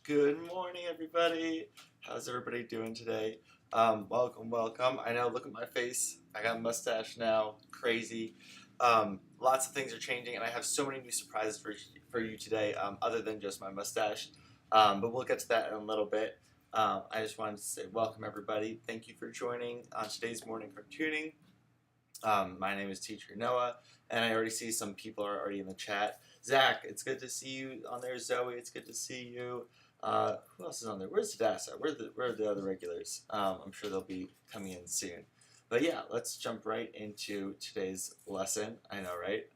Good morning, everybody. How's everybody doing today? Welcome. I know, look at my face. I got a mustache now. Crazy. Lots of things are changing, and I have so many new surprises for you today, other than just my mustache. But we'll get to that in a little bit. I just wanted to say welcome, everybody. Thank you for joining on today's morning cartooning. My name is Teacher Noah, and I already see some people are already in the chat. Zach, it's good to see you on there. Zoe, it's good to see you. Who else is on there? Where's Dasa? Where are the other regulars? I'm sure they'll be coming in soon. But yeah, let's jump right into today's lesson. I know, right?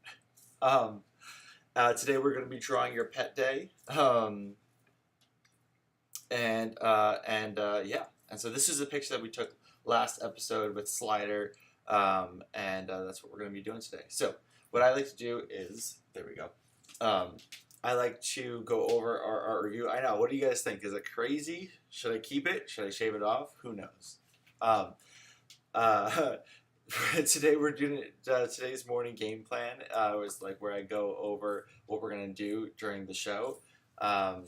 Today we're going to be drawing your pet day. Yeah. And so this is a picture that we took last episode with Slider. That's what we're going to be doing today. So what I like to do is, there we go. I like to go over our art review. I know, what do you guys think? Is it crazy? Should I keep it? Should I shave it off? Who knows? Today we're doing today's morning game plan. Was like where I go over what we're going to do during the show. So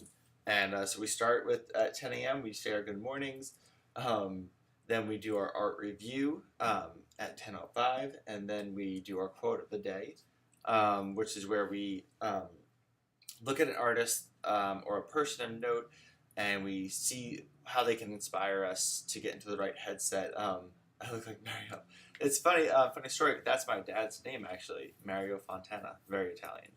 we start with at 10 a.m. we say our good mornings. Then we do our art review at 10:05, and then we do our quote of the day, which is where we look at an artist or a person and note, and we see how they can inspire us to get into the right headset. I look like Mario. It's funny, funny story. That's my dad's name, actually, Mario Fontana. Very Italian.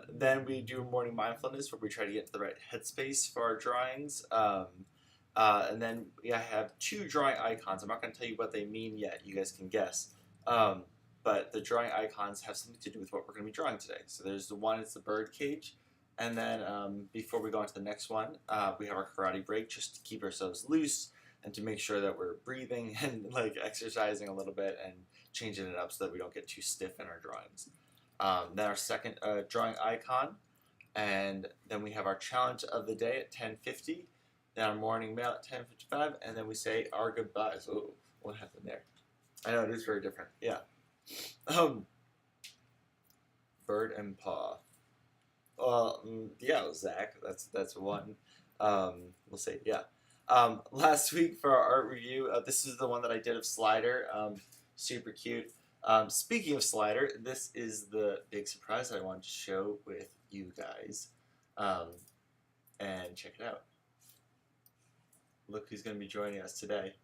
Then we do morning mindfulness, where we try to get to the right headspace for our drawings. And then we have two drawing icons. I'm not going to tell you what they mean yet. You guys can guess. But the drawing icons have something to do with what we're going to be drawing today. So there's the one, it's the bird cage. And then before we go on to the next one, we have our karate break, just to keep ourselves loose and to make sure that we're breathing and like exercising a little bit and changing it up so that we don't get too stiff in our drawings. Then our second drawing icon, and then we have our challenge of the day at 10:50. Then our morning mail at 10:55, and then we say our goodbyes. Oh, what happened there? I know, it is very different. Yeah. Bird and paw. Well, yeah, Zach. That's one. We'll say yeah. Last week for our art review, this is the one that I did of Slider. Super cute. Speaking of Slider, this is the big surprise I wanted to show with you guys. And check it out. Look who's going to be joining us today.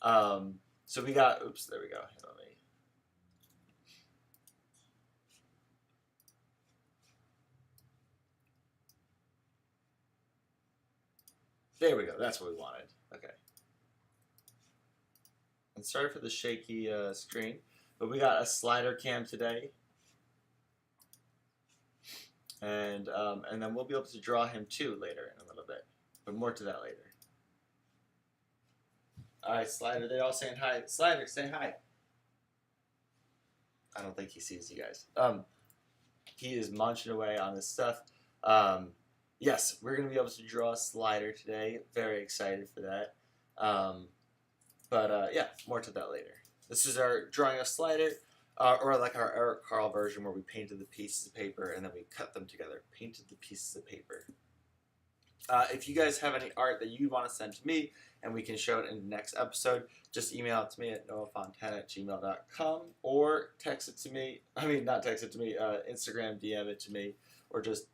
So we got, oops, there we go. Let me. There we go. That's what we wanted. Okay. And sorry for the shaky screen, but we got a Slider cam today. And then we'll be able to draw him too later in a little bit, but more to that later. All right, Slider, they're all saying hi. Slider, say hi. I don't think he sees you guys. He is munching away on this stuff. Yes, we're going to be able to draw Slider today. Very excited for that. Yeah, more to that later. This is our drawing of Slider, or like our Eric Carl version, where we painted the pieces of paper and then we cut them together. Painted the pieces of paper. If you guys have any art that you want to send to me and we can show it in the next episode, just email it to me at noahfontana@gmail.com or text it to me. I mean, not text it to me, Instagram DM it to me, or just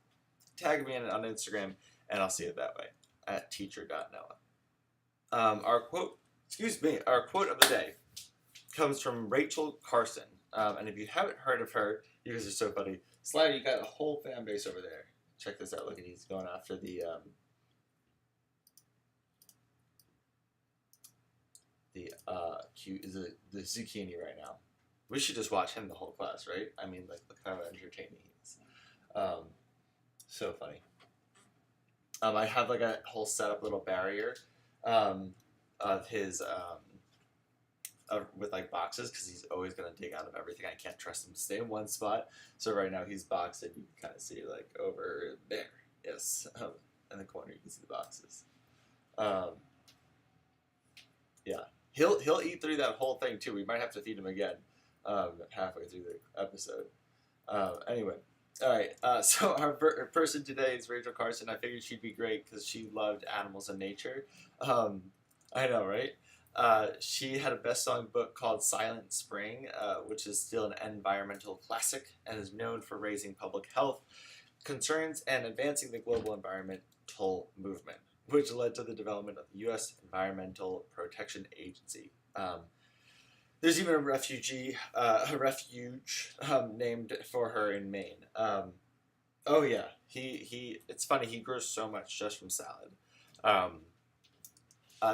tag me on Instagram and I'll see it that way at teacher.noah. Our quote of the day comes from Rachel Carson. And if you haven't heard of her, you guys are so funny. Slider, you got a whole fan base over there. Check this out. Look at he's going after the zucchini right now. We should just watch him the whole class, right? I mean, like, look how entertaining he is. So funny. I have like a whole setup little barrier of his with like boxes, because he's always going to dig out of everything. I can't trust him to stay in one spot. So right now he's boxed, and you can kind of see like over there. Yes, in the corner you can see the boxes. Yeah, he'll eat through that whole thing too. We might have to feed him again halfway through the episode. Anyway, all right. So our person today is Rachel Carson. I figured she'd be great because she loved animals and nature. Um, I know, right? She had a best-selling book called Silent Spring, which is still an environmental classic and is known for raising public health concerns and advancing the global environmental movement, which led to the development of the U.S. Environmental Protection Agency. There's even a refuge named for her in Maine. Oh yeah, he. It's funny. He grows so much just from salad. Um,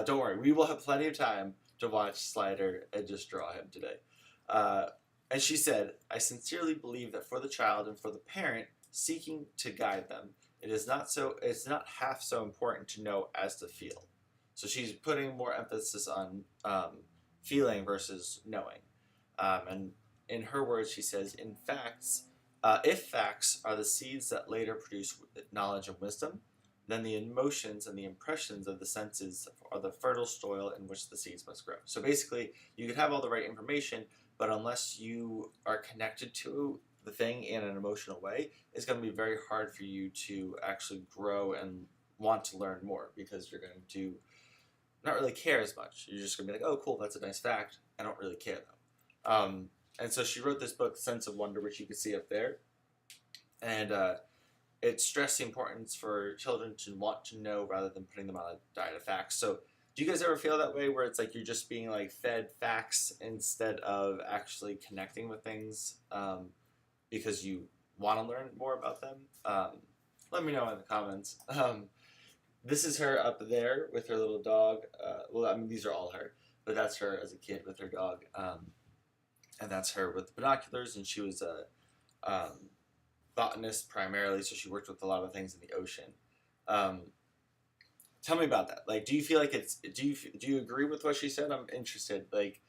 don't worry, we will have plenty of time to watch Slider and just draw him today. Uh, and she said, "I sincerely believe that for the child and for the parent seeking to guide them, it is not so. It's not half so important to know as to feel." So she's putting more emphasis on feeling versus knowing. And in her words, she says, "In facts, if facts are the seeds that later produce knowledge and wisdom, then the emotions and the impressions of the senses are the fertile soil in which the seeds must grow." So basically, you could have all the right information, but unless you are connected to the thing in an emotional way, it's going to be very hard for you to actually grow and want to learn more because you're going to not really care as much. You're just going to be like, oh, cool, that's a nice fact. I don't really care, though. And so she wrote this book, Sense of Wonder, which you can see up there. And it stressed the importance for children to want to know rather than putting them on a diet of facts. So do you guys ever feel that way where it's like you're just being like fed facts instead of actually connecting with things because you want to learn more about them? Let me know in the comments. This is her up there with her little dog. Well, I mean, these are all her, but that's her as a kid with her dog. And that's her with binoculars, and she was a botanist primarily, so she worked with a lot of things in the ocean. Tell me about that. Like, do you feel like do you agree with what she said? I'm interested. Like,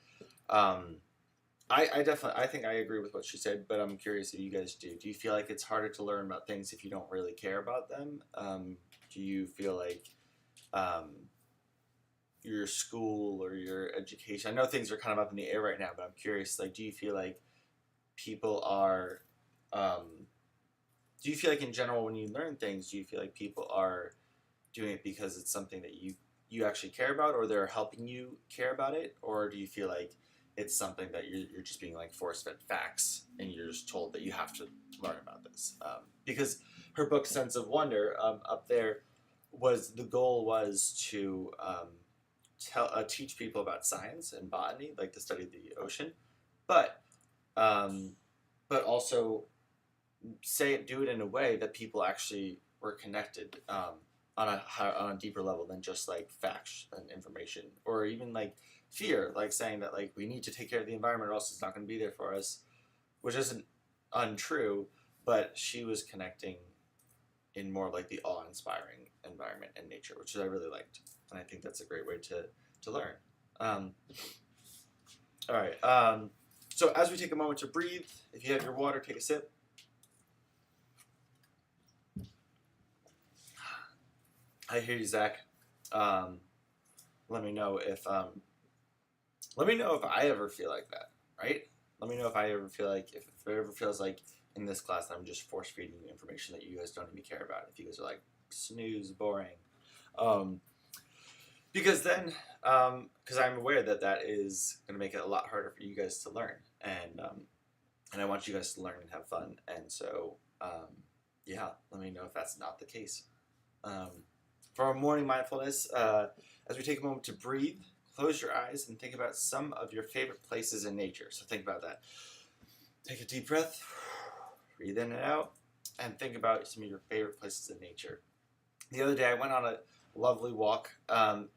I definitely, I think I agree with what she said, but I'm curious if you guys do. Do you feel like it's harder to learn about things if you don't really care about them? Do you feel like your school or your education, I know things are kind of up in the air right now, but I'm curious, like, do you feel like people are, do you feel like in general when you learn things, do you feel like people are doing it because it's something that you actually care about, or they're helping you care about it, or do you feel like it's something that you're just being like force-fed facts and you're just told that you have to learn about this? Because her book Sense of Wonder up there the goal was to teach people about science and botany, like the study of the ocean, but also do it in a way that people actually were connected on a deeper level than just like facts and information, or even like fear, like saying that like we need to take care of the environment or else it's not going to be there for us, which isn't untrue, but she was connecting in more like the awe-inspiring environment and nature, which I really liked, and I think that's a great way to learn. All right. So as we take a moment to breathe, if you have your water, take a sip. I hear you, Zach. Let me know if I ever feel like that. Right? Let me know if I ever feel like if it ever feels like in this class I'm just force feeding you information that you guys don't even care about. If you guys are like snooze, boring, because then because I'm aware that that is going to make it a lot harder for you guys to learn, and I want you guys to learn and have fun. And so yeah, let me know if that's not the case. For our morning mindfulness, as we take a moment to breathe, close your eyes and think about some of your favorite places in nature. So think about that. Take a deep breath, breathe in and out, and think about some of your favorite places in nature. The other day I went on a lovely walk, and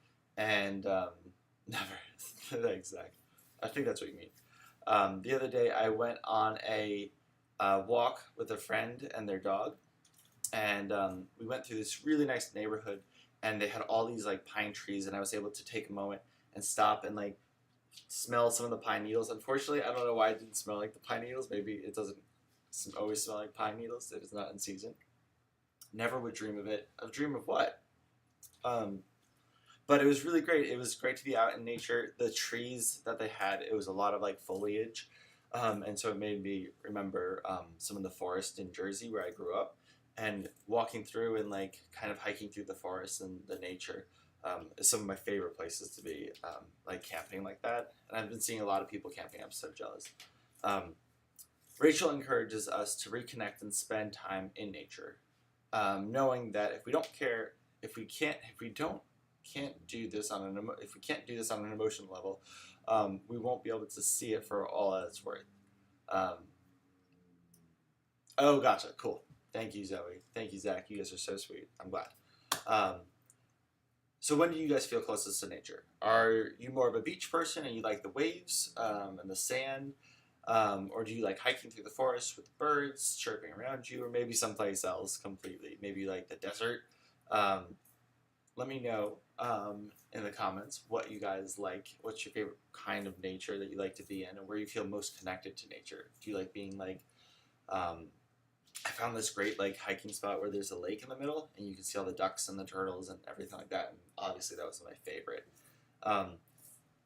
never, exactly. I think that's what you mean. The other day I went on a walk with a friend and their dog, and we went through this really nice neighborhood, and they had all these like pine trees, and I was able to take a moment and stop and like smell some of the pine needles. Unfortunately, I don't know why it didn't smell like the pine needles. Maybe it doesn't always smell like pine needles if it's not in season. Never would dream of it. A dream of what? But it was really great. It was great to be out in nature. The trees that they had, it was a lot of like foliage. And so it made me remember some of the forest in Jersey where I grew up, and walking through and like kind of hiking through the forest and the nature is some of my favorite places to be, like camping like that. And I've been seeing a lot of people camping. I'm so jealous. Um, Rachel encourages us to reconnect and spend time in nature, knowing that if we don't care, if we don't can't do this on if we can't do this on an emotional level, we won't be able to see it for all that it's worth. Um, oh, gotcha, cool. Thank you, Zoe. Thank you, Zach. You guys are so sweet. I'm glad. Um, so when do you guys feel closest to nature? Are you more of a beach person and you like the waves and the sand? Or do you like hiking through the forest with the birds chirping around you, or maybe someplace else completely? Maybe like the desert. Um, Let me know in the comments what you guys like. What's your favorite kind of nature that you like to be in, and where you feel most connected to nature? Do you like being like I found this great like hiking spot where there's a lake in the middle and you can see all the ducks and the turtles and everything like that. And obviously that was my favorite. Um,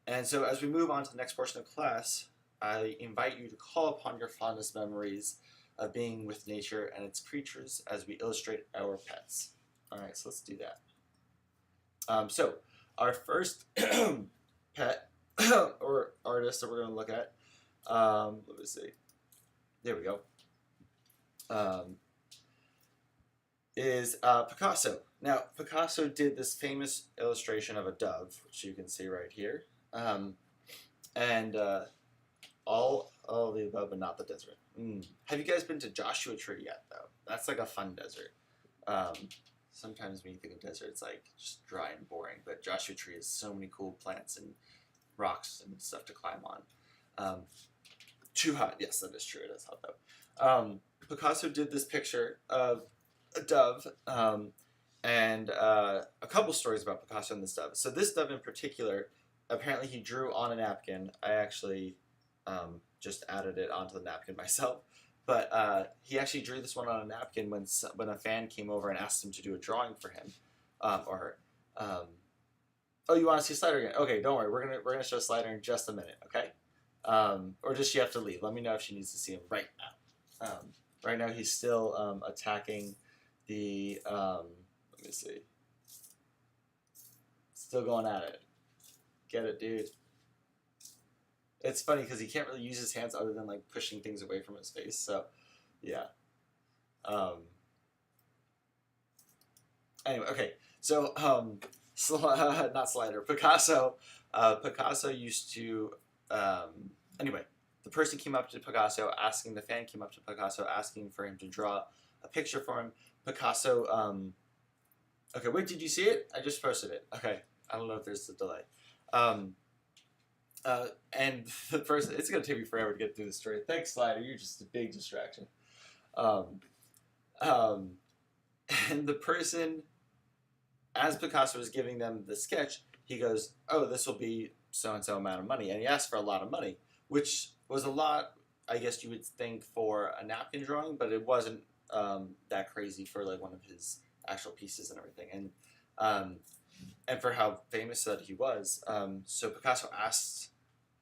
and so as we move on to the next portion of class, I invite you to call upon your fondest memories of being with nature and its creatures as we illustrate our pets. All right, so let's do that. So our first pet or artist that we're going to look at, let me see. There we go. Is Picasso. Now, Picasso did this famous illustration of a dove, which you can see right here. And all of the above, but not the desert. Have you guys been to Joshua Tree yet, though? That's like a fun desert. Sometimes when you think of desert, it's like just dry and boring, but Joshua Tree has so many cool plants and rocks and stuff to climb on. Too hot. Yes, that is true. It is hot, though. Picasso did this picture of a dove, and a couple stories about Picasso and this dove. So this dove in particular, apparently he drew on a napkin. I actually just added it onto the napkin myself. But he actually drew this one on a napkin when a fan came over and asked him to do a drawing for him or her. Oh, you want to see Slider again? Okay, don't worry. We're gonna show Slider in just a minute. Okay. Or does she have to leave? Let me know if she needs to see him right now. Right now he's still attacking the. Let me see. Still going at it. Get it, dude. It's funny because he can't really use his hands other than like pushing things away from his face. So, yeah. Anyway, okay. So, not Slider. Picasso. Picasso used to. Anyway, the person came up to Picasso asking. The fan came up to Picasso asking for him to draw a picture for him. Picasso. Okay, wait. Did you see it? I just posted it. Okay. I don't know if there's a delay. And the person, it's going to take me forever to get through the story. Thanks, Slider. You're just a big distraction. And the person, as Picasso was giving them the sketch, he goes, oh, this will be so-and-so amount of money. And he asked for a lot of money, which was a lot, I guess you would think, for a napkin drawing, but it wasn't that crazy for like one of his actual pieces and everything. And for how famous that he was. So Picasso asked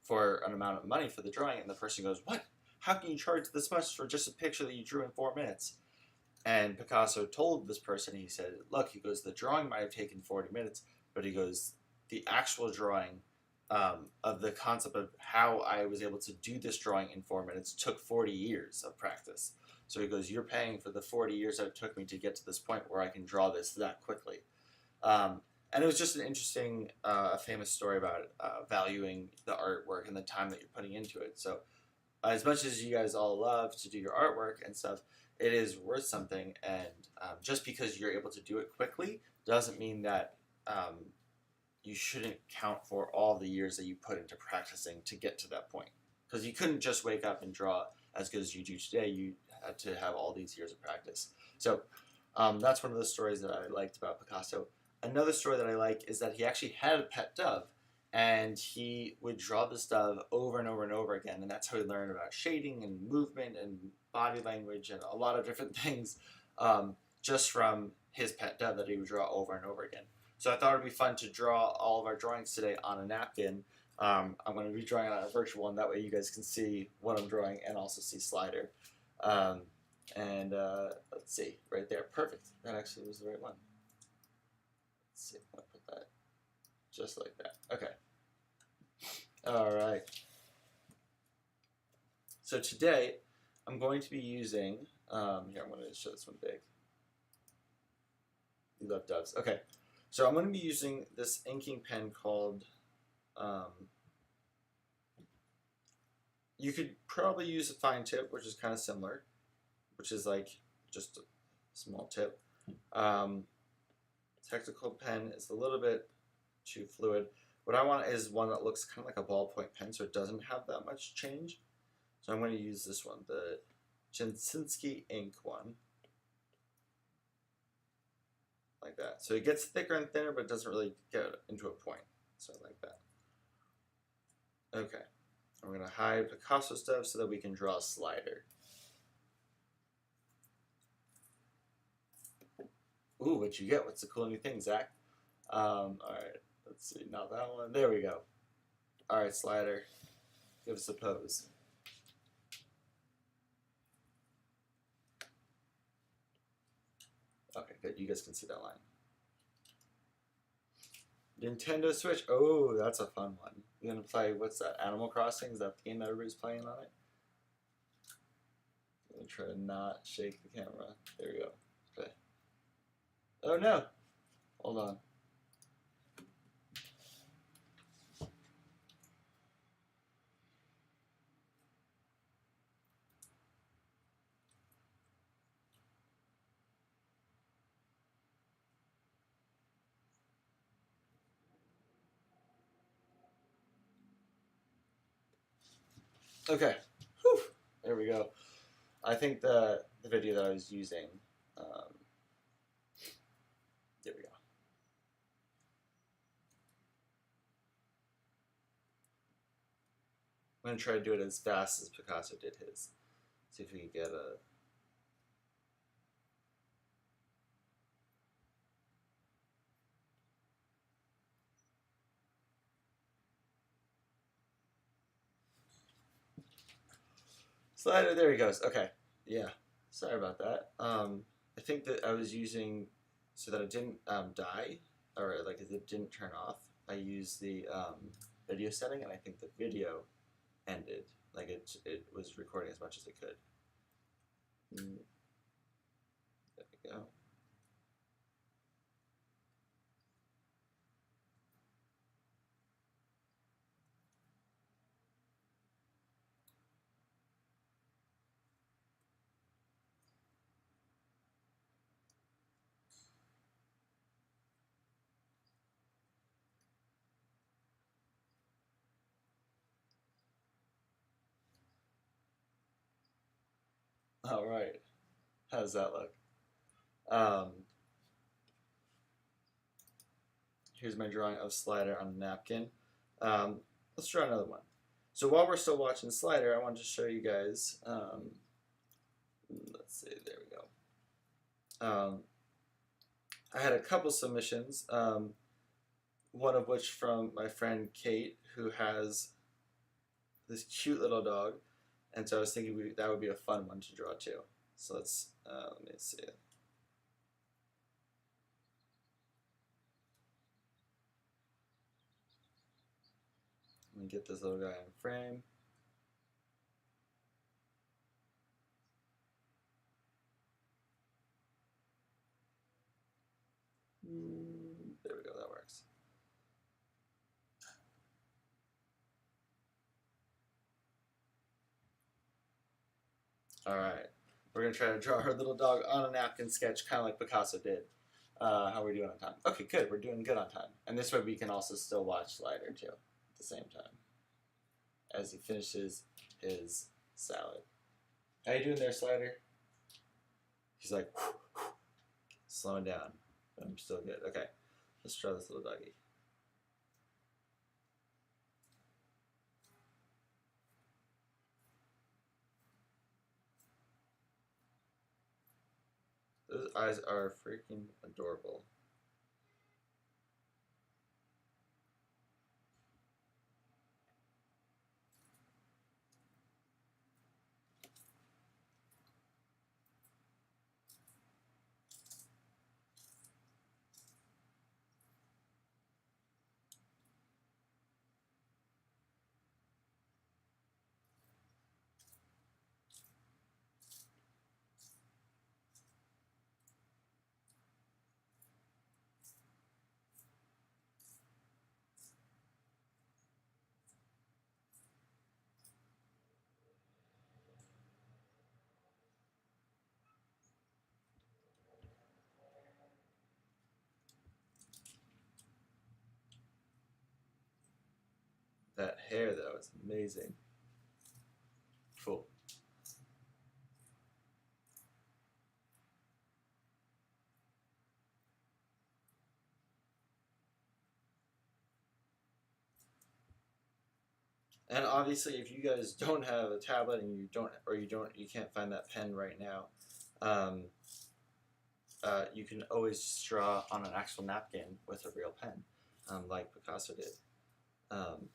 for an amount of money for the drawing, and the person goes, what? How can you charge this much for just a picture that you drew in 4 minutes? And Picasso told this person, he said, look, he goes, the drawing might have taken 40 minutes, but he goes, the actual drawing of the concept of how I was able to do this drawing in 4 minutes took 40 years of practice. So he goes, you're paying for the 40 years that it took me to get to this point where I can draw this that quickly. And it was just an interesting, famous story about valuing the artwork and the time that you're putting into it. So as much as you guys all love to do your artwork and stuff, it is worth something. And just because you're able to do it quickly doesn't mean that you shouldn't count for all the years that you put into practicing to get to that point. Because you couldn't just wake up and draw as good as you do today. You had to have all these years of practice. So that's one of the stories that I liked about Picasso. Another story that I like is that he actually had a pet dove, and he would draw this dove over and over and over again, and that's how he learned about shading and movement and body language and a lot of different things just from his pet dove that he would draw over and over again. So I thought it would be fun to draw all of our drawings today on a napkin I'm going to be drawing on a virtual one. That way you guys can see what I'm drawing and also see slider. Um, and let's see, right there, perfect. That actually was the right one. Let's see, I'm going to put that just like that. Okay. All right. So today I'm going to be using, here I'm going to show this one big. You love doves. Okay. So I'm going to be using this inking pen called, you could probably use a fine tip, which is kind of similar, which is like just a small tip. Technical pen is a little bit too fluid. What I want is one that looks kind of like a ballpoint pen, so it doesn't have that much change. So I'm going to use this one, the Jensinski ink one, like that. So it gets thicker and thinner, but it doesn't really get into a point. So like that. Okay. We're going to hide Picasso stuff so that we can draw a slider. Ooh, what'd you get? What's the cool new thing, Zach? All right. Let's see. Not that one. There we go. All right, slider. Give us a pose. Okay, good. You guys can see that line. Nintendo Switch. Oh, that's a fun one. You're gonna play, what's that? Animal Crossing? Is that the game that everybody's playing on it? I'm gonna try to not shake the camera. There we go. Okay. Oh no. Hold on. Okay. Whew. There we go. I think the video that I was using, there we go. I'm gonna try to do it as fast as Picasso did his. See if we can get a. Slider, there he goes. Okay. Yeah. Sorry about that. I think that I was using, so that it didn't die, or like it didn't turn off, I used the video setting, and I think the video ended. Like it was recording as much as it could. There we go. All right. How does that look? Here's my drawing of Slider on a napkin. Let's draw another one. So while we're still watching Slider, I want to show you guys, let's see, there we go. I had a couple submissions, one of which from my friend Kate, who has this cute little dog, and so I was thinking that would be a fun one to draw too. So let's, let me see. Let me get this little guy in frame. There we go, that works. All right, we're gonna try to draw her little dog on a napkin sketch, kind of like Picasso did. How are we doing on time? Okay, good, we're doing good on time. And this way we can also still watch Slider too, at the same time, as he finishes his salad. How you doing there, Slider? He's like, slowing down. I'm still good. Okay, let's draw this little doggy. Those eyes are freaking adorable. That hair though is amazing. Cool. And obviously, if you guys don't have a tablet and you can't find that pen right now, um, you can always just draw on an actual napkin with a real pen, like Picasso did. Um,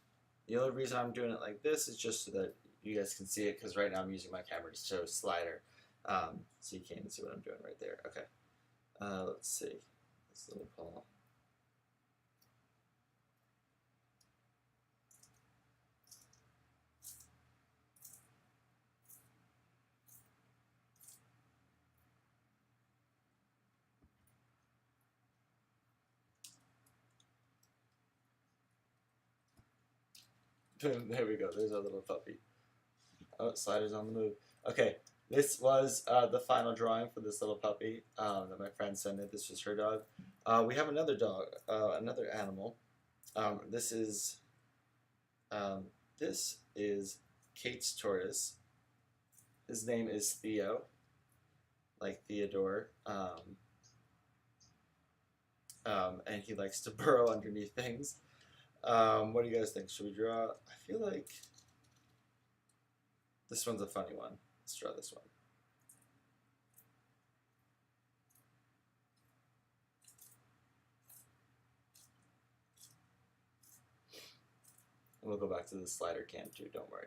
the only reason I'm doing it like this is just so that you guys can see it, because right now I'm using my camera to show slider, so you can't even see what I'm doing right there. Okay, let's see this little paw. There we go. There's our little puppy. Oh, slider's on the move. Okay, this was the final drawing for this little puppy that my friend sent in. This was her dog. We have another dog, another animal. This is um, Kate's tortoise. His name is Theo, like Theodore, and he likes to burrow underneath things. What do you guys think? Should we draw? I feel like this one's a funny one. Let's draw this one. And we'll go back to the slider cam too, don't worry.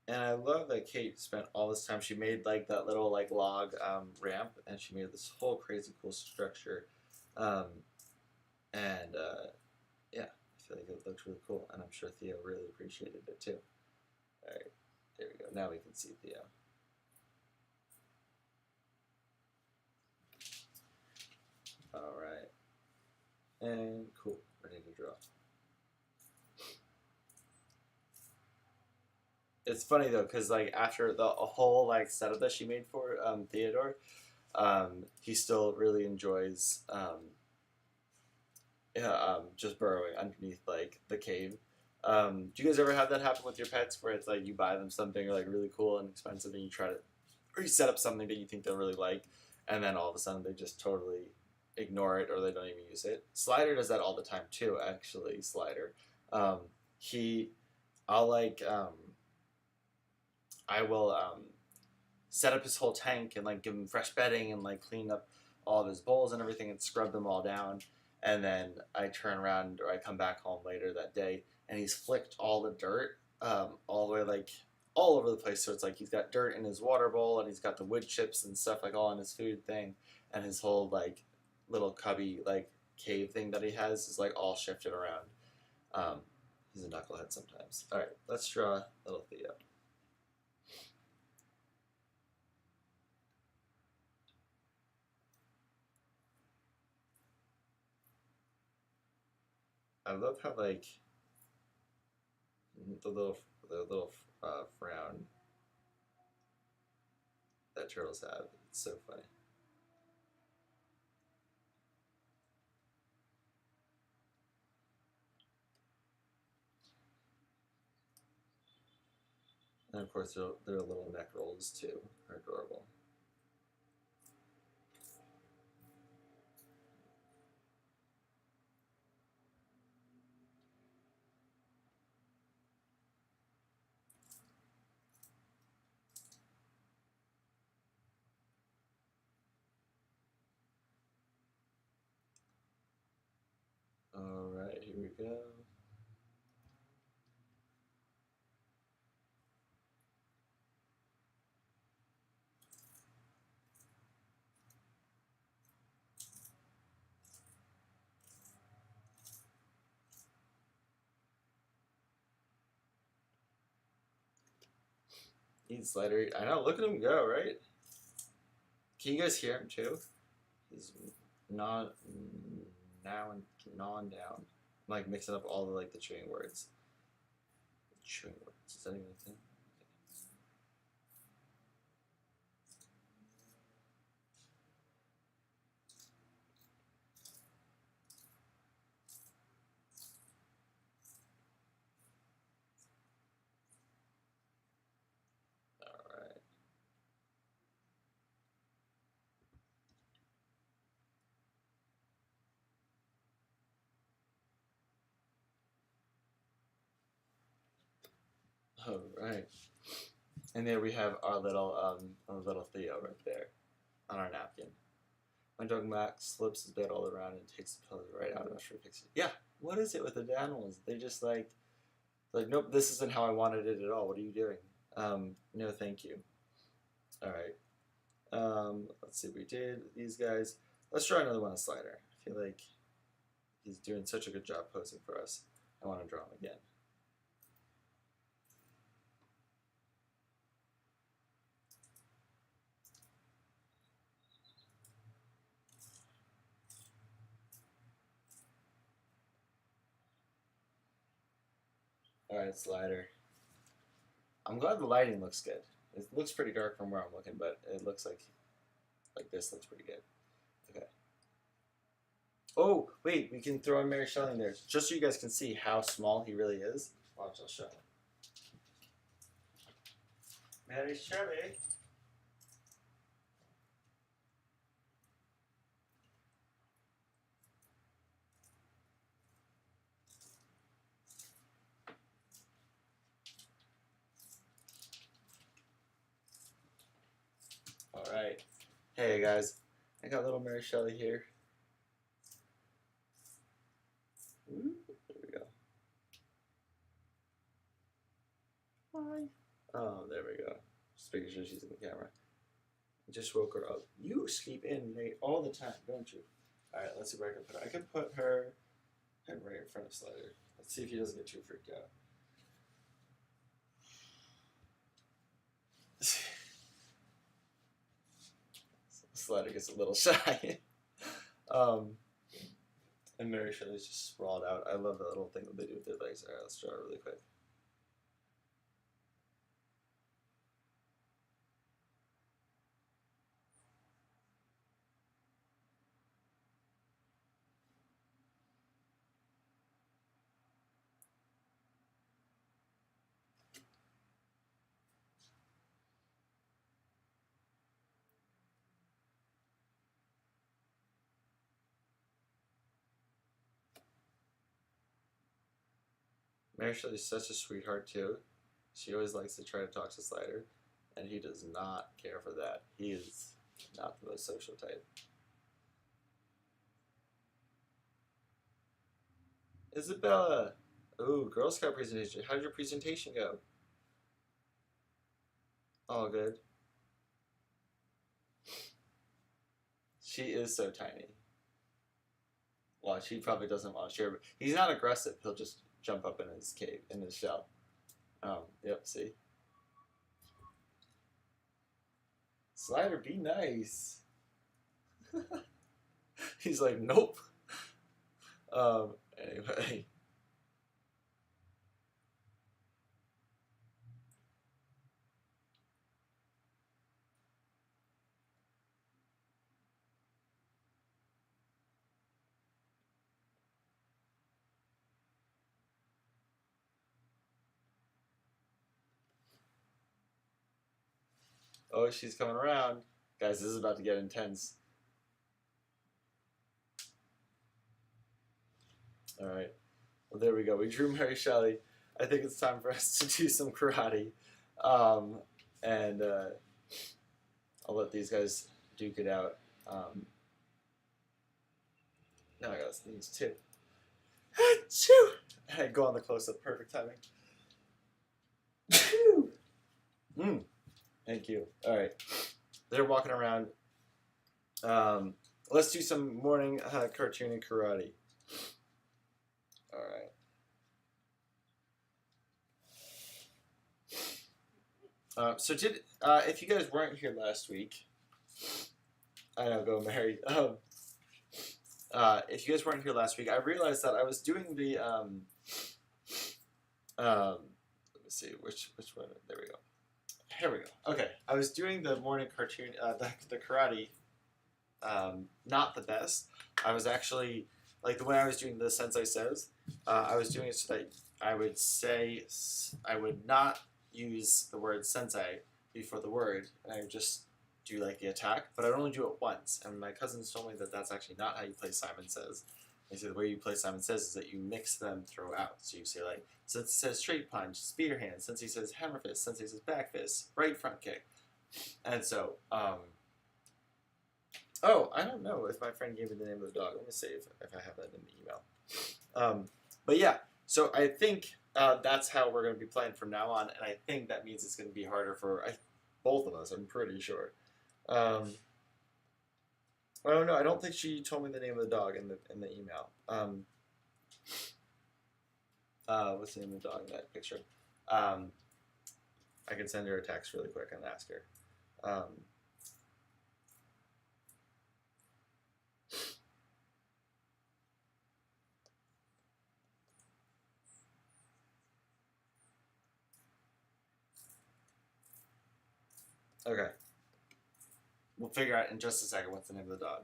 And I love that Kate spent all this time. She made like that little like log ramp, and she made this whole crazy cool structure. Um, and yeah, I feel like it looks really cool, and I'm sure Theo really appreciated it too. All right, there we go. Now we can see Theo. All right, and cool. Ready to draw. It's funny though, cause like after the whole like setup that she made for Theodore, he still really enjoys yeah, just burrowing underneath like the cave. Do you guys ever have that happen with your pets, where it's like you buy them something like really cool and expensive, and you try to, or you set up something that you think they'll really like, and then all of a sudden they just totally ignore it or they don't even use it? Slider does that all the time too. Actually, Slider, um, he, I'll like I will set up his whole tank and like give him fresh bedding and like clean up all of his bowls and everything and scrub them all down. And then I turn around or I come back home later that day and he's flicked all the dirt all the way like all over the place. So it's like he's got dirt in his water bowl and he's got the wood chips and stuff like all in his food thing, and his whole like little cubby like cave thing that he has is like all shifted around. Um, he's a knucklehead sometimes. All right, let's draw little Theo. I love how like the little frown that turtles have. It's so funny. And of course, their little neck rolls too are adorable. All right, here we go. Eat Slider. I know. Look at him go. Right? Can you guys hear him too? He's not now and gnawing down. I'm like mixing up all the like the chewing words. Chewing words. Is that even a thing? Alright. Alright. And there we have our little Theo right there on our napkin. My dog Max slips his bed all around and takes the pillows right out after he picks it. Yeah, what is it with the animals? They're just like, nope, this isn't how I wanted it at all. What are you doing? No, thank you. All right. Let's see what we did with these guys. Let's try another one on Slider. I feel like he's doing such a good job posing for us. I want to draw him again. All right, Slider. I'm glad the lighting looks good. It looks pretty dark from where I'm looking, but it looks like this looks pretty good. Okay. Oh, wait, we can throw in Mary Shelley in there, just so you guys can see how small he really is. Watch, I'll show you. Mary Shelley. All right. Hey guys, I got little Mary Shelley here. Ooh, there we go. Hi. Oh, there we go. Just making sure she's in the camera. I just woke her up. You sleep in late all the time, don't you? All right, let's see where I can put her. I can put her right in front of Slider. Let's see if he doesn't get too freaked out. Slider gets a little shy. And Mary Shelley's just sprawled out. I love that little thing that they do with their legs. All right, let's draw it really quick. Mary Shelley's such a sweetheart too. She always likes to try to talk to Slider, and he does not care for that. He is not the most social type. Isabella! Ooh, Girl Scout presentation. How did your presentation go? All good. She is so tiny. Well, she probably doesn't want to share, but he's not aggressive. He'll just jump up in his cave, in his shell. Yep, see? Slider, be nice. He's like, nope. Anyway. Oh, she's coming around. Guys, this is about to get intense. Alright. Well, there we go. We drew Mary Shelley. I think it's time for us to do some karate. And I'll let these guys duke it out. Now I gotta sneeze too. Achoo! I go on the close-up. Perfect timing. Thank you. All right. They're walking around. Let's do some morning cartoon and karate. All right. So if you guys weren't here last week, I know, go Mary. If you guys weren't here last week, I realized that I was doing the me see which one. There we go. Here we go. Okay, I was doing the morning cartoon, the karate. Not the best. I was actually like the way I was doing the Sensei Says. I was doing it so that I would not use the word sensei before the word, and I would just do like the attack, but I'd only do it once. And my cousins told me that that's actually not how you play Simon Says. They said the way you play Simon Says is that you mix them throughout. So you say like, since he says straight punch, spear hand, since he says hammer fist, since he says back fist, right front kick. And so, oh, I don't know if my friend gave me the name of the dog. Let me see if I have that in the email. But yeah, so I think that's how we're going to be playing from now on, and I think that means it's going to be harder for both of us, I'm pretty sure. I don't know. I don't think she told me the name of the dog in the email. What's the name of the dog in that picture? I can send her a text really quick and ask her. Okay. We'll figure out in just a second what's the name of the dog.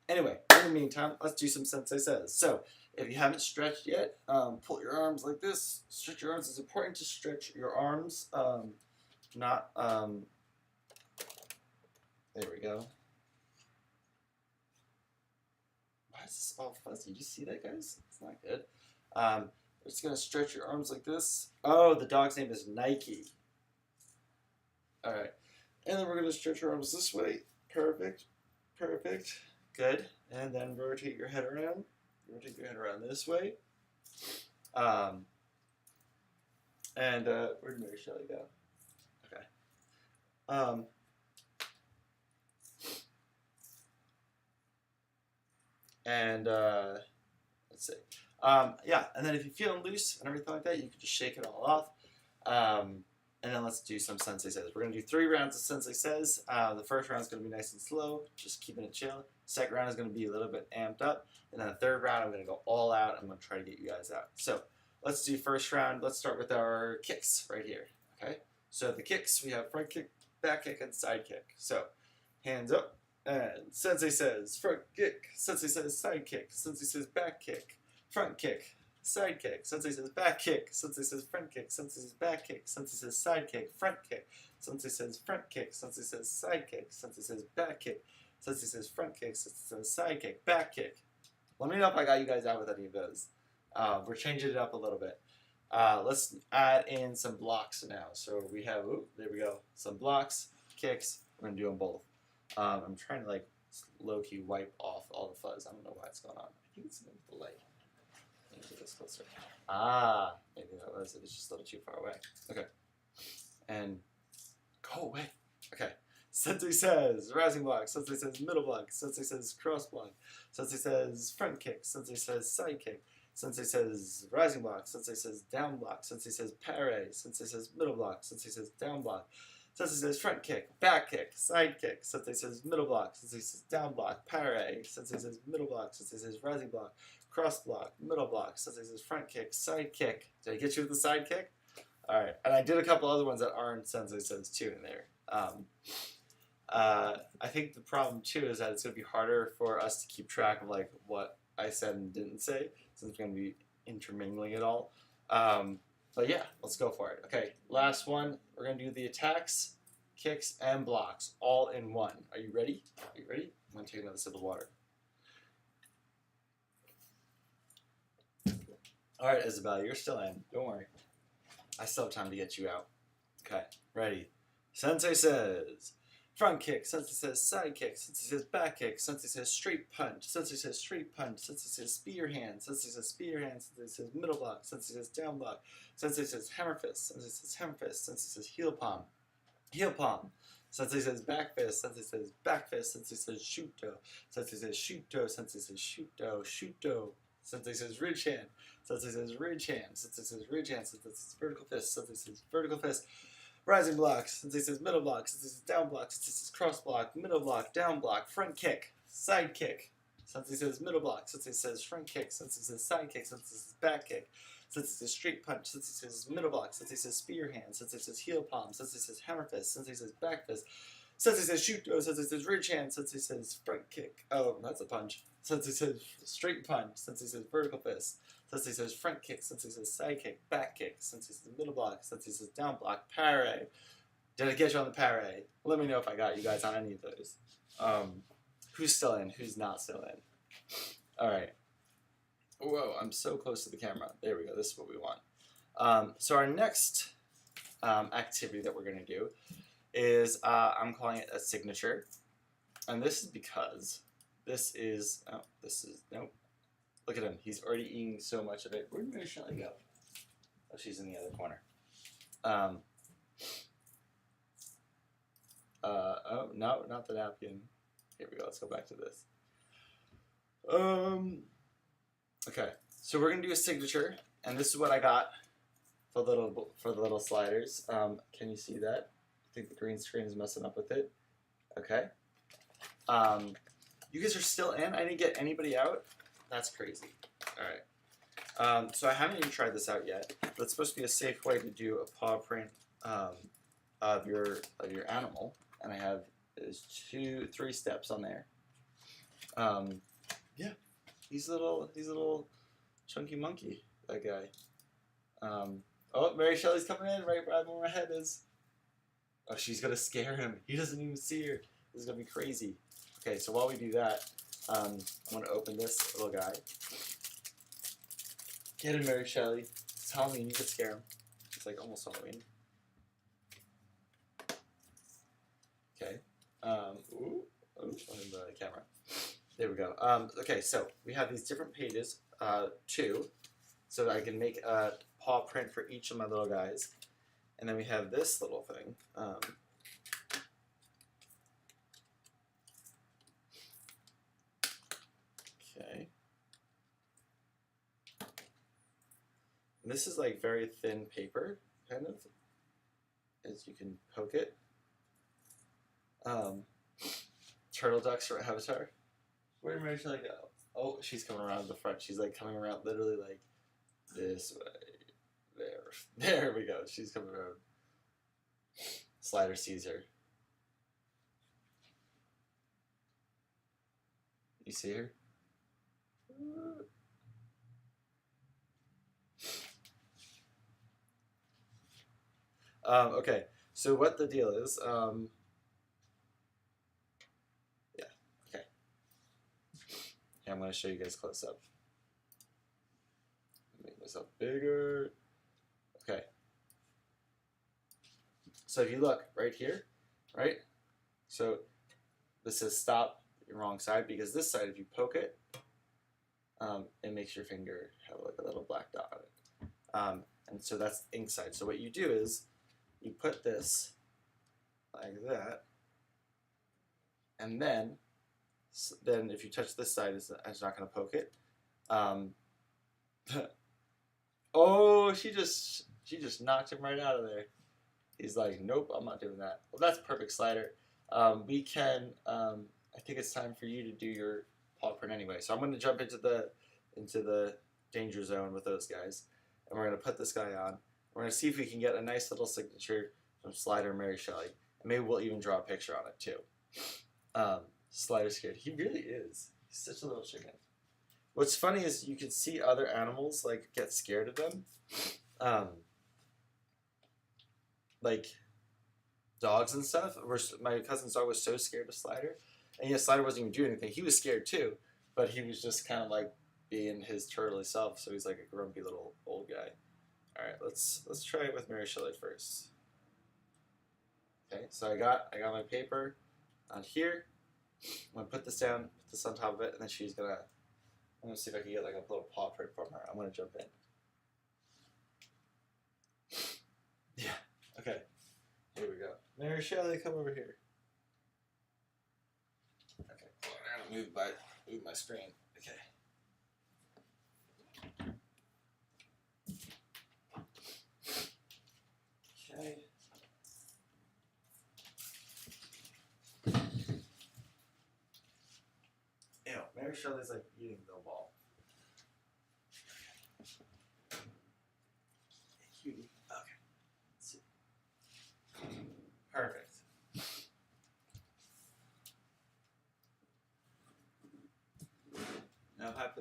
Anyway, in the meantime, let's do some Sensei Says. So, if you haven't stretched yet, pull your arms like this. Stretch your arms. It's important to stretch your arms. There we go. Why is this all fuzzy? Do you see that, guys? It's not good. We're just going to stretch your arms like this. Oh, the dog's name is Nike. Alright. And then we're going to stretch your arms this way. Perfect. Perfect. Good. And then rotate your head around. Rotate your head around this way. Where'd Mary Shelley go? Okay. Let's see. Yeah, and then if you're feeling loose and everything like that, you can just shake it all off. And then let's do some Sensei Says. We're going to do 3 rounds of Sensei Says. The first round is going to be nice and slow, just keeping it chill. Second round is going to be a little bit amped up. And then the third round, I'm going to go all out. I'm going to try to get you guys out. So let's do first round. Let's start with our kicks right here. Okay. So the kicks, we have front kick, back kick, and side kick. So hands up. And Sensei Says front kick. Sensei Says side kick. Sensei Says back kick. Front kick. Side kick. Sensei says back kick. Sensei says front kick. Sensei says back kick. Sensei says side kick. Front kick. Sensei says front kick. Sensei says side kick. Sensei says back kick. Sensei says front kick. Sensei says side kick. Back kick. Let me know if I got you guys out with any of those. We're changing it up a little bit. Let's add in some blocks now. So we have, there we go. Some blocks, kicks. We're going to do them both. I'm trying to like low-key wipe off all the fuzz. I don't know why it's going on. I think it's the light. Get this closer. Maybe that was it. It's just a little too far away. Okay. And go away. Okay. Sensei says rising block. Sensei says middle block. Sensei says cross block. Sensei says front kick. Sensei says side kick. Sensei says rising block. Sensei says down block. Sensei says parry. Sensei says middle block. Sensei says down block. Sensei says front kick, back kick, side kick. Sensei says middle block. Sensei says down block, parry. Sensei says middle block. Sensei says rising block, cross block, middle block. Sensei says front kick, side kick. Did I get you with the side kick? All right. And I did a couple other ones that aren't Sensei Says too in there. I think the problem too is that it's going to be harder for us to keep track of like what I said and didn't say, since we're going to be intermingling it all. But yeah, let's go for it. Okay, last one. We're going to do the attacks, kicks, and blocks all in one. Are you ready? Are you ready? I'm going to take another sip of water. All right, Isabel, you're still in. Don't worry. I still have time to get you out. Okay, ready. Sensei says front kick. Sensei says side kick. Sensei says back kick. Sensei says straight punch. Sensei says straight punch. Sensei says spear hand. Sensei says spear hand. Sensei says middle block. Sensei says down block. Sensei says hammer fist. Sensei says hammer fist. Sensei says heel palm. Heel palm. Sensei says back fist. Sensei says back fist. Sensei says shuto. Sensei says shuto. Sensei says shuto. Shuto. Sensei says ridge hand. Sensei says ridge hand. Sensei says ridge hand. Sensei says vertical fist. Sensei says vertical fist. Rising block. Sensei says middle block. Sensei says down block. Sensei says cross block. Middle block. Down block. Front kick. Side kick. Sensei says middle block. Sensei says front kick. Sensei says side kick. Sensei says back kick. Sensei says straight punch. Sensei says middle block. Sensei says spear hand. Sensei says heel palm. Sensei says hammer fist. Sensei says back fist. Sensei says shoot. Oh, Sensei says ridge hand. Sensei says front kick. Oh, that's a punch. Sensei says straight punch. Sensei says vertical fist. Sensei says front kick. Sensei says side kick. Back kick. Sensei says middle block. Sensei says down block. Parry. Did I get you on the parry? Let me know if I got you guys on any of those. Who's still in? Who's not still in? All right. Whoa, I'm so close to the camera. There we go. This is what we want. So our next activity that we're going to do is I'm calling it a signature. And this is because nope. Look at him. He's already eating so much of it. Where did Mary Shelley go? Oh, she's in the other corner. Oh, no, not the napkin. Here we go. Let's go back to this. Okay, so we're gonna do a signature, and this is what I got for the little sliders. Can you see that? I think the green screen is messing up with it. Okay. You guys are still in. I didn't get anybody out. That's crazy. All right. So I haven't even tried this out yet. But it's supposed to be a safe way to do a paw print of your animal, and I have three steps on there. Yeah. He's a little chunky monkey, that guy. Oh, Mary Shelley's coming in right where my head is. Oh, she's gonna scare him. He doesn't even see her. This is gonna be crazy. Okay, so while we do that, I'm gonna open this little guy. Get him, Mary Shelley. It's Halloween. You could scare him. It's like almost Halloween. Okay. Ooh, on the camera. There we go. Okay, so we have these different pages, two, so that I can make a paw print for each of my little guys. And then we have this little thing. Okay. And this is like very thin paper, kind of, as you can poke it. Turtle ducks for Avatar. Where did Mary Shelley go? Oh, she's coming around the front. She's like coming around literally like this way. There we go. She's coming around. Slider sees her. You see her? Okay, so what the deal is, I'm going to show you guys close up. Make this up bigger. Okay. So if you look right here, right? So this says stop, your wrong side, because this side, if you poke it, it makes your finger have like a little black dot on it. And so that's the ink side. So what you do is you put this like that, and then if you touch this side, it's not going to poke it. Oh, she just knocked him right out of there. He's like, nope, I'm not doing that. Well, that's perfect slider. We can. I think it's time for you to do your paw print anyway. So I'm going to jump into the danger zone with those guys, and we're going to put this guy on. We're going to see if we can get a nice little signature from Slider Mary Shelley, and maybe we'll even draw a picture on it too. Slider's scared. He really is. He's such a little chicken. What's funny is you can see other animals like get scared of them. Like dogs and stuff. My cousin's dog was so scared of Slider. And yet Slider wasn't even doing anything. He was scared too. But he was just kind of like being his turtly self. So he's like a grumpy little old guy. Alright, let's try it with Mary Shelley first. Okay, so I got my paper on here. I'm gonna put this down, put this on top of it, and then I'm gonna see if I can get like a little paw print from her. I'm gonna jump in. Yeah. Okay. Here we go. Mary Shelley, come over here. Okay. I'm gonna move my screen. Okay. Okay. Ew, Mary Shelley's like eating the ball.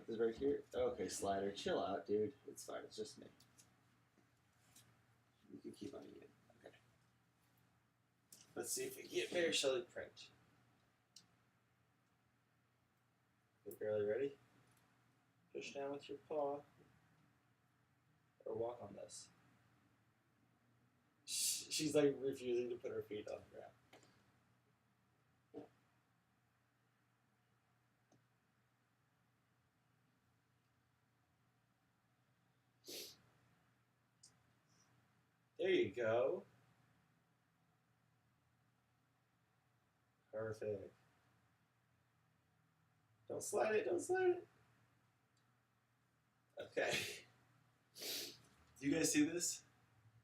put this right here. Okay, slider, chill out, dude. It's fine. It's just me. You can keep on eating. Okay. Let's see if we can get Mary Shelley print. You're barely ready. Push down with your paw. Or walk on this. She's like refusing to put her feet on the ground. There you go. Perfect. Don't slide it, don't slide it. Okay. Do you guys see this?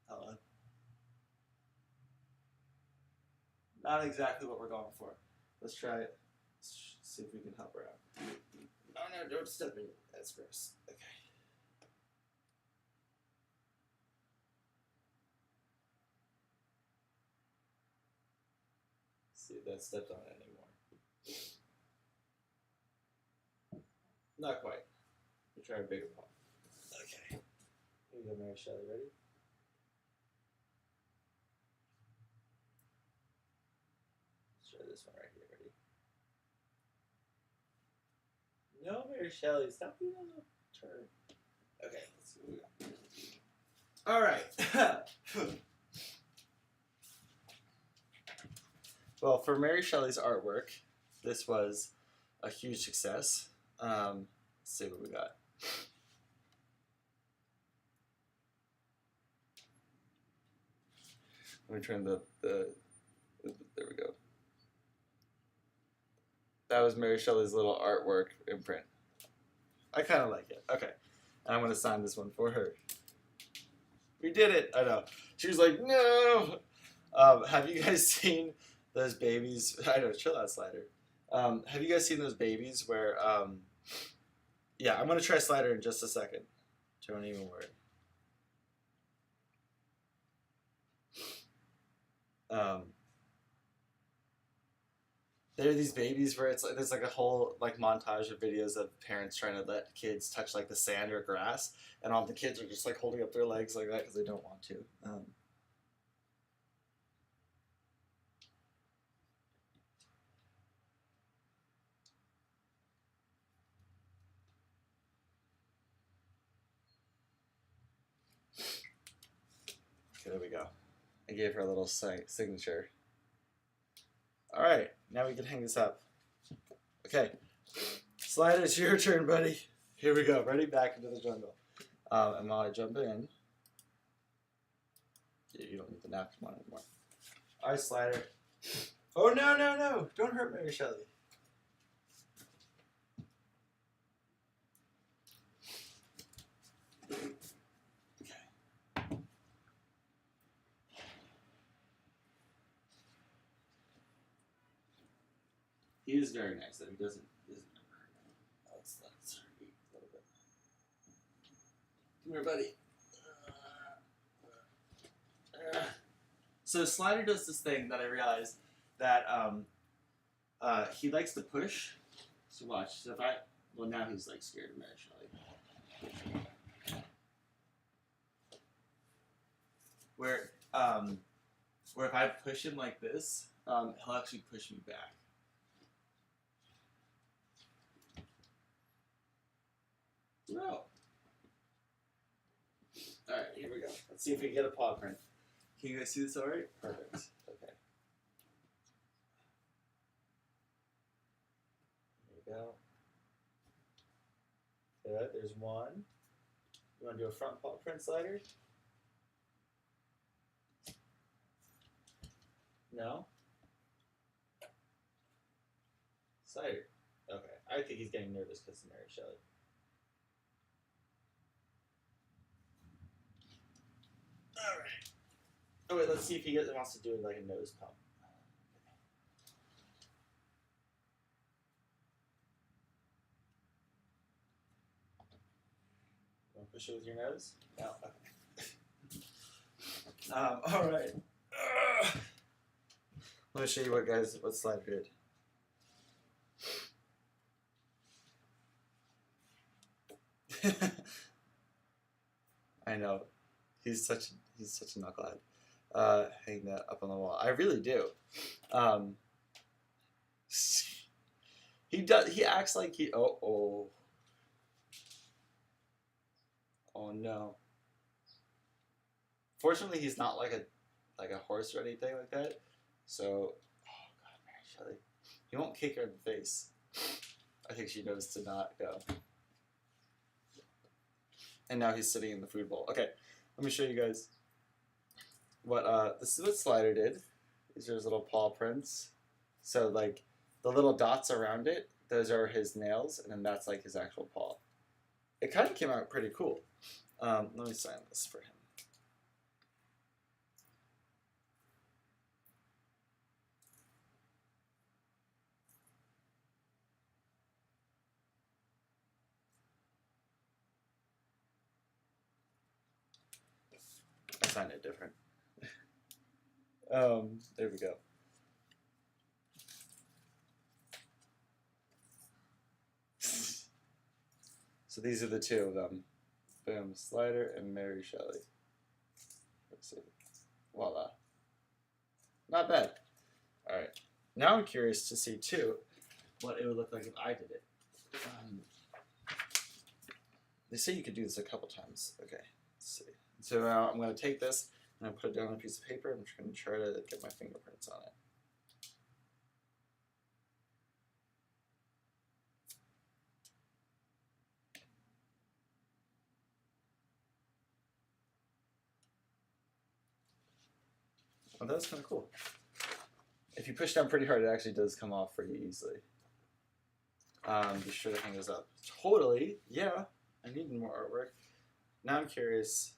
Hold on. Not exactly what we're going for. Let's try it. Let's see if we can help her out. Oh no, don't step in. That's gross. Okay. See if that stepped on it anymore. Not quite. We'll try a bigger paw. Okay. Here you go, Mary Shelley. Ready? Let's try this one right here. Ready? No, Mary Shelley. Stop being on the turn. Okay, let's see what we got. All right. Well, for Mary Shelley's artwork, this was a huge success. Let's see what we got. Let me turn there we go. That was Mary Shelley's little artwork imprint. I kind of like it. Okay. And I'm going to sign this one for her. We did it. I know. She was like, no. Have you guys seen those babies? I know, chill out, Slider. Have you guys seen those babies where, yeah, I'm going to try Slider in just a second. Don't even worry. There are these babies where it's like, there's like a whole like montage of videos of parents trying to let kids touch like the sand or grass, and all the kids are just like holding up their legs like that because they don't want to. Okay, there we go. I gave her a little signature. All right, now we can hang this up. Okay, Slider, it's your turn, buddy. Here we go. Ready? Back into the jungle. And while I jump in, yeah, you don't need the napkin on anymore. All right, Slider. Oh no, no, no! Don't hurt Mary Shelley. He is very nice that he doesn't ever hurt me. Let's eat a little bit. Come here, buddy. So Slider does this thing that I realized that he likes to push. So watch. So if well, now he's like scared of Mary Shelley. Where if I push him like this, he'll actually push me back. No. Alright, here we go. Let's see if we can get a paw print. Can you guys see this alright? Perfect. Okay. There you go. Good. There's one. You want to do a front paw print, Slider? No? Slider. Okay. I think he's getting nervous because of Mary Shelley. Alright. Oh wait, let's see if he wants to do like a nose pump. You want to push it with your nose? No? Okay. Alright. Let me show you what Slider did. I know. He's such a knucklehead. Hang that up on the wall. I really do. Um, he does. He acts like he. Oh no. Fortunately, he's not like a horse or anything like that. So, oh god, Mary Shelley, he won't kick her in the face. I think she knows to not go. And now he's sitting in the food bowl. Okay, let me show you guys what this is what Slider did. These are his little paw prints. So like the little dots around it, those are his nails, and then that's like his actual paw. It kind of came out pretty cool. Let me sign this for him. I signed it different. There we go. So these are the two of them. Boom, Slider and Mary Shelley. Let's see. Voila. Not bad. Alright. Now I'm curious to see, too, what it would look like if I did it. They say you could do this a couple times. Okay, let's see. So now I'm going to take this and I'll put it down on a piece of paper. I'm just going to try to get my fingerprints on it. Oh, that was kind of cool. If you push down pretty hard, it actually does come off pretty easily. Be sure to hang this up. Totally, yeah. I need more artwork. Now I'm curious.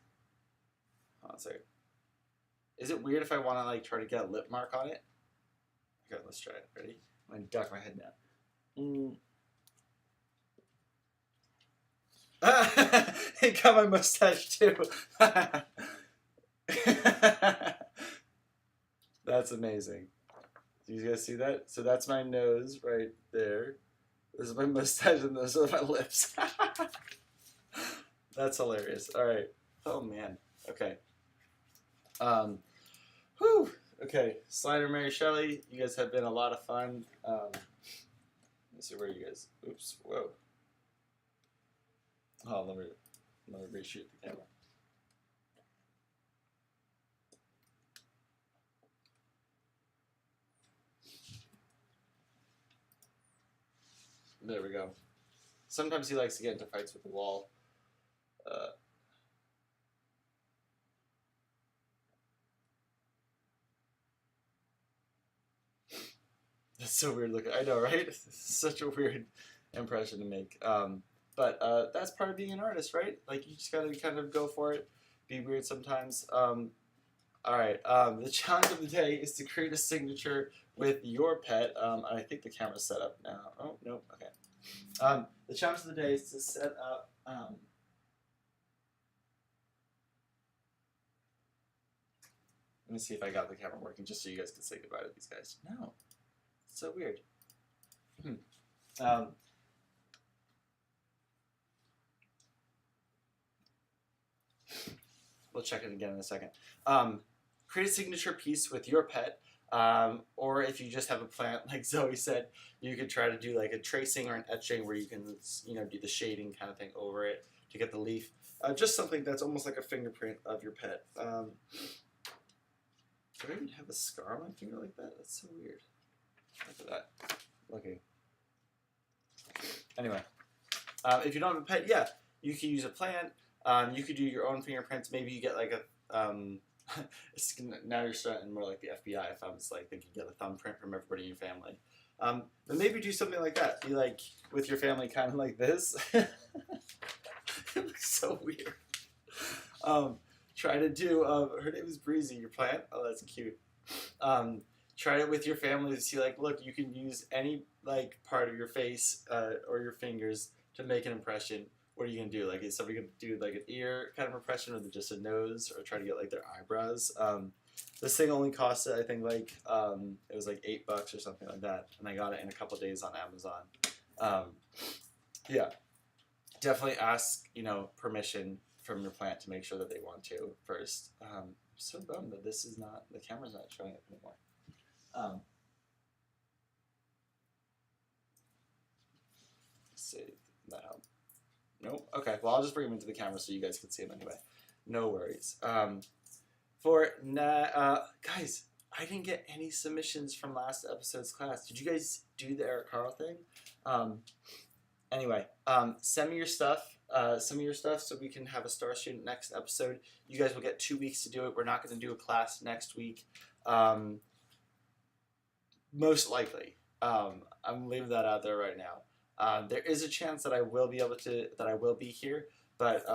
Hold on a second. Is it weird if I want to like try to get a lip mark on it? Okay, let's try it. Ready? I'm gonna duck my head down. It got my mustache too. That's amazing. Do you guys see that? So that's my nose right there. This is my mustache and those are my lips. That's hilarious. All right. Oh man. Okay. Whew. Okay. Slider, Mary Shelley, you guys have been a lot of fun. Let me see where you guys. Oops. Whoa. Oh, let me reshoot the camera. There we go. Sometimes he likes to get into fights with the wall. That's so weird looking. I know, right? Such a weird impression to make. But that's part of being an artist, right? Like, you just gotta kind of go for it. Be weird sometimes. Alright, the challenge of the day is to create a signature with your pet. I think the camera's set up now. Oh, no, okay. The challenge of the day is to set up... let me see if I got the camera working, just so you guys can say goodbye to these guys. No. It's so weird. We'll check it again in a second. Create a signature piece with your pet, or if you just have a plant, like Zoe said, you could try to do like a tracing or an etching where you can, do the shading kind of thing over it to get the leaf. Just something that's almost like a fingerprint of your pet. Do I even have a scar on my finger like that? That's so weird. Look at that. Looking. Anyway, if you don't have a pet, yeah, you could use a plant. You could do your own fingerprints. Maybe you get like a now you're starting more like the FBI. If I was like thinking, get a thumbprint from everybody in your family. Then maybe do something like that. Be like with your family, kind of like this. It looks so weird. Try to do. Her name is Breezy. Your plant. Oh, that's cute. Try it with your family to see, like, look, you can use any like part of your face or your fingers to make an impression. What are you gonna do? Like, is somebody gonna do like an ear kind of impression, or just a nose, or try to get like their eyebrows? This thing only costed, I think, like it was like $8 or something like that, and I got it in a couple days on Amazon. Yeah, definitely ask, permission from your plant to make sure that they want to first. I'm so bummed that the camera's not showing it anymore. Let's see, that help? Nope. Okay, well, I'll just bring them into the camera so you guys can see them anyway. No worries. Guys, I didn't get any submissions from last episode's class. Did you guys do the Eric Carl thing? Anyway, send me your stuff. Some of your stuff so we can have a star student next episode. You guys will get 2 weeks to do it. We're not going to do a class next week. Most likely. I'm leaving that out there right now. There is a chance that I will be here, but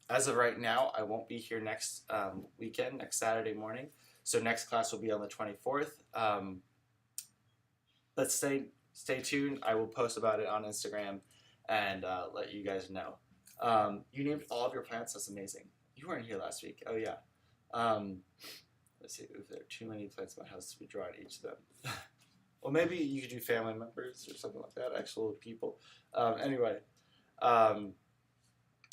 as of right now, I won't be here next weekend, next Saturday morning. So next class will be on the 24th. Let's stay tuned. I will post about it on Instagram and let you guys know. You named all of your plants. That's amazing. You weren't here last week. Oh yeah. Let's see if there are too many plants in my house to be drawing each of them. Well, maybe you could do family members or something like that. Actual people. Anyway.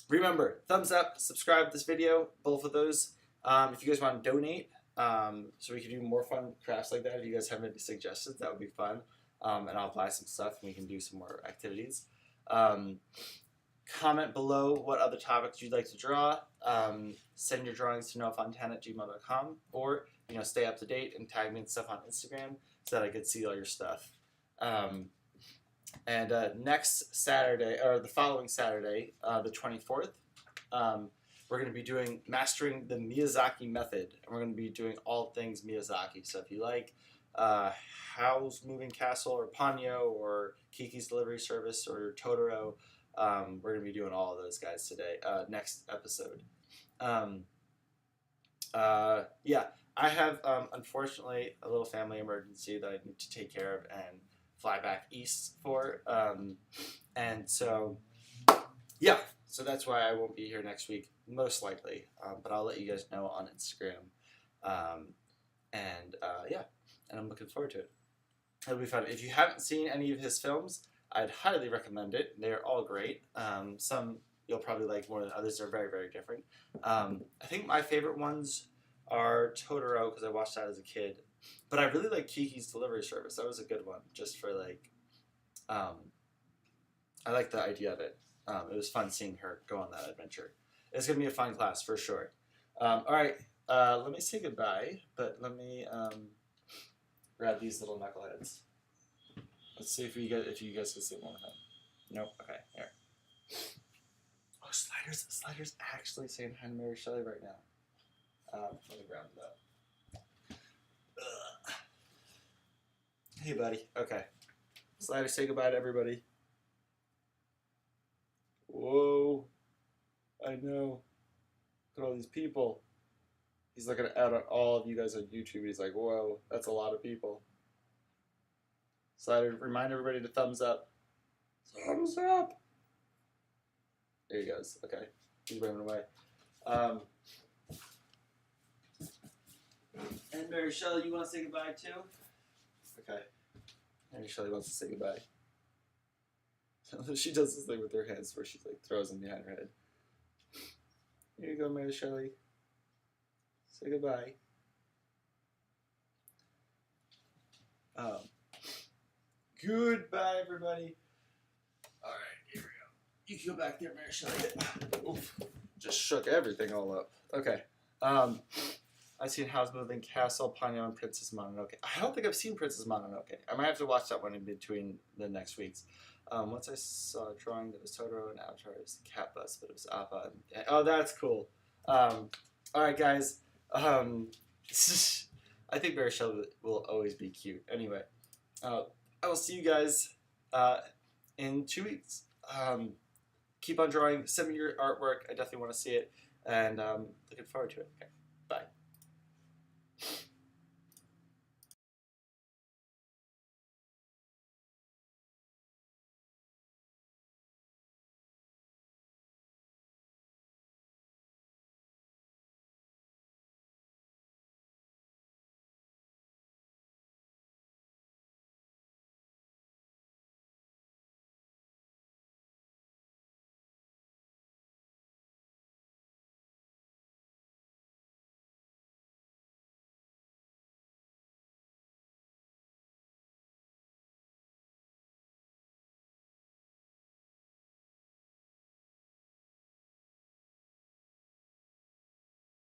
Remember, thumbs up, subscribe to this video, both of those. If you guys want to donate, so we can do more fun crafts like that. If you guys have any suggestions, that would be fun. And I'll buy some stuff and we can do some more activities. Comment below what other topics you'd like to draw. Send your drawings to noahfontana@gmail.com, or stay up to date and tag me and stuff on Instagram so that I could see all your stuff. And next Saturday, or the following Saturday, the 24th, we're going to be doing Mastering the Miyazaki Method, and we're going to be doing all things Miyazaki. So if you like Howl's Moving Castle, or Ponyo, or Kiki's Delivery Service, or Totoro, we're going to be doing all of those guys today, next episode. Yeah, I have, unfortunately, a little family emergency that I need to take care of and fly back east for, and so, yeah, so that's why I won't be here next week, most likely, but I'll let you guys know on Instagram, yeah, and I'm looking forward to it. It'll be fun. If you haven't seen any of his films, I'd highly recommend it. They're all great. Some you'll probably like more than others. They're very, very different. I think my favorite ones are Totoro, because I watched that as a kid. But I really like Kiki's Delivery Service. That was a good one, just for like, I like the idea of it. It was fun seeing her go on that adventure. It's going to be a fun class for sure. All right, let me say goodbye, but let me grab these little knuckleheads. Let's see if you guys can see one of them. Nope. Okay, here. Oh, Slider's actually saying hi to Mary Shelley right now. Let me grab that. Hey, buddy. Okay. Slider, say goodbye to everybody. Whoa. I know. Look at all these people. He's looking out at all of you guys on YouTube. He's like, whoa, that's a lot of people. Slider, remind everybody to thumbs up. Thumbs up. There he goes. Okay. He's waving away. And Mary Shelley, you want to say goodbye too? Okay. Mary Shelley wants to say goodbye. She does this thing with her hands where she like throws them behind her head. Here you go, Mary Shelley. Say goodbye. Goodbye, everybody. All right, here we go. You can go back there, Mary Shelley. Oof, just shook everything all up. Okay. I've seen Howl's Moving Castle, Ponyo, and Princess Mononoke. I don't think I've seen Princess Mononoke. I might have to watch that one in between the next weeks. Once I saw a drawing that was Totoro and Avatar, it was the cat bus, but it was Appa. Oh, that's cool. All right, guys. I think Mary Shelley will always be cute. Anyway, I will see you guys in 2 weeks. Keep on drawing. Send me your artwork. I definitely want to see it, and looking forward to it. Okay.